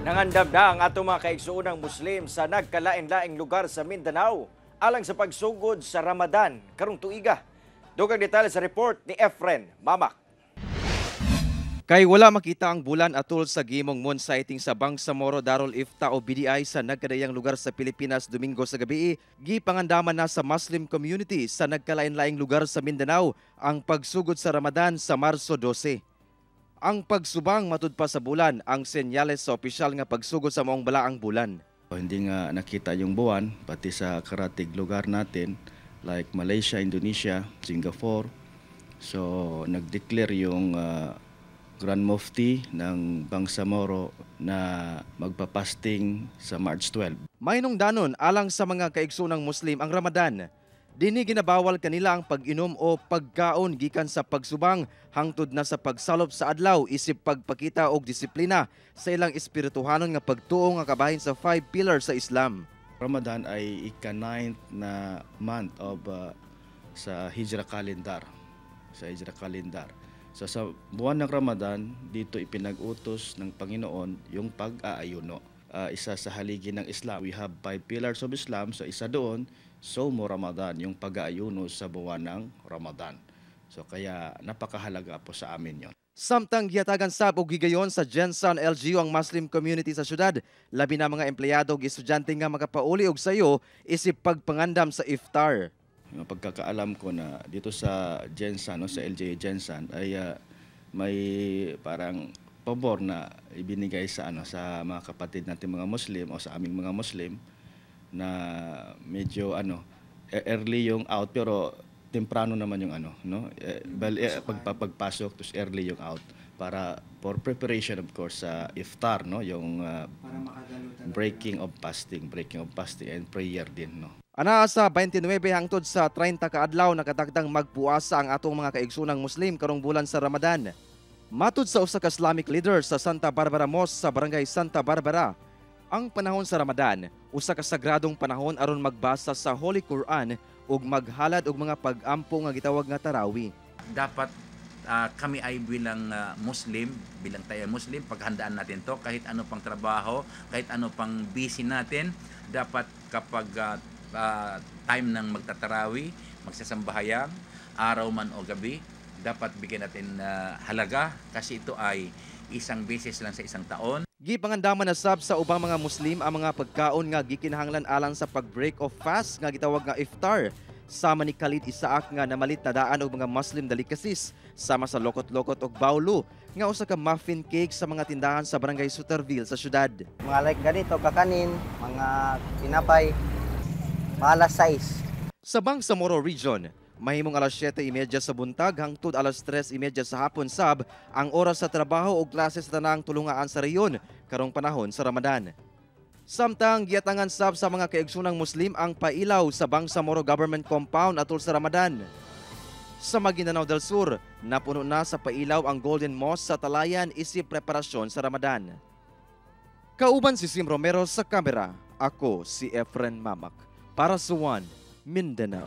Nangandam na ang ato mga kaigsuunang Muslim sa nagkalain-laing lugar sa Mindanao alang sa pagsugod sa Ramadan karong tuiga. Dugang detalye sa report ni Efren Mamak. Kay wala makita ang bulan atol sa gimong moon sighting sa Bangsamoro Darul Ifta o BDI sa nagkadayang lugar sa Pilipinas Domingo sa gabi, gipangandaman na sa Muslim community sa nagkalain-laing lugar sa Mindanao ang pagsugod sa Ramadan sa Marso 12. Ang pagsubang matud pa sa bulan ang senyales sa opisyal nga pagsugod sa maong balaang bulan. Hindi nga nakita yung buwan, pati sa karatig lugar natin like Malaysia, Indonesia, Singapore. So nag-declare yung Grand Mufti ng Bangsamoro na magpapasting sa March 12. Maynong danon alang sa mga kaigsunang Muslim ang Ramadan. Dini ginabawal kanila ang pag-inom o pagkaon gikan sa pagsubang hangtod na sa pagsalop sa adlaw isip pagpakita og disiplina sa ilang espirituhanon nga pagtuo nga kabahin sa 5 pillars sa Islam. Ramadan ay ika-9th na month of sa Hijra calendar. So sa buwan ng Ramadan, dito ipinag-utos ng Panginoon yung pag-aayuno. Isa sa haligi ng Islam, we have 5 pillars of Islam. So isa doon, Somo Ramadan, yung pag-aayuno sa buwan ng Ramadan. So kaya napakahalaga po sa amin yon. Samtang giyatagan sab og gigayon sa Gensan LGU ang Muslim community sa syudad, labi na mga empleyado ug estudyante nga makapauli og sayo isip pagpangandam sa iftar. Yung pagkakaalam ko na dito sa Gensan, no, sa LGU Gensan ay may parang pabor na ibinigay sa sa mga kapatid natin mga Muslim o sa aming mga Muslim na medyo early yung out pero temprano naman yung pagpapasok to early yung out para for preparation of course sa iftar, no, yung breaking of fasting and prayer din, no. Ana sa 29 hangtod sa 30 ka adlaw nakatagdang magpuasa ang atong mga kaigsunang Muslim karong bulan sa Ramadan. Matud sa usa ka Islamic leader sa Santa Barbara Mosque sa Barangay Santa Barbara, ang panahon sa Ramadan usa ka sagradong panahon aron magbasa sa Holy Quran ug maghalad og mga pag-ampo nga gitawag nga tarawih. Dapat kami ay bilang Muslim, bilang tayo Muslim, paghandaan natin to kahit ano pang trabaho, kahit ano pang busy natin, dapat kapag time ng magtatarawih, magsasambahayang, araw man o gabi, dapat bigyan natin halaga kasi ito ay isang beses lang sa isang taon. Gipangandaman na sab sa ubang mga Muslim ang mga pagkaon nga gikinahanglan alang sa pag-break of fast nga gitawag nga iftar. Sama ni Khalid Isaak nga namalit na daan og mga Muslim delicacies sama sa lokot-lokot og bawlo nga usa ka muffin cake sa mga tindahan sa Barangay Suterville sa syudad. Mga like ganito kakanin, mga tinapay, alas 6. Sa Bangsamoro Region, mahimong alas 7:30 sa buntag hangtod alas 3:30 sa hapon sab ang oras sa trabaho o klase sa tanang tulungaan sa reyon karong panahon sa Ramadan. Samtang giatangan sab sa mga kaigsunang Muslim ang pailaw sa Bangsamoro Government Compound atol sa Ramadan. Sa Maguindanao del Sur, napuno na sa pailaw ang Golden Mosque sa Talayan isip preparasyon sa Ramadan. Kauban si Sim Romero sa kamera, ako si Efren Mamak para sa One Mindanao.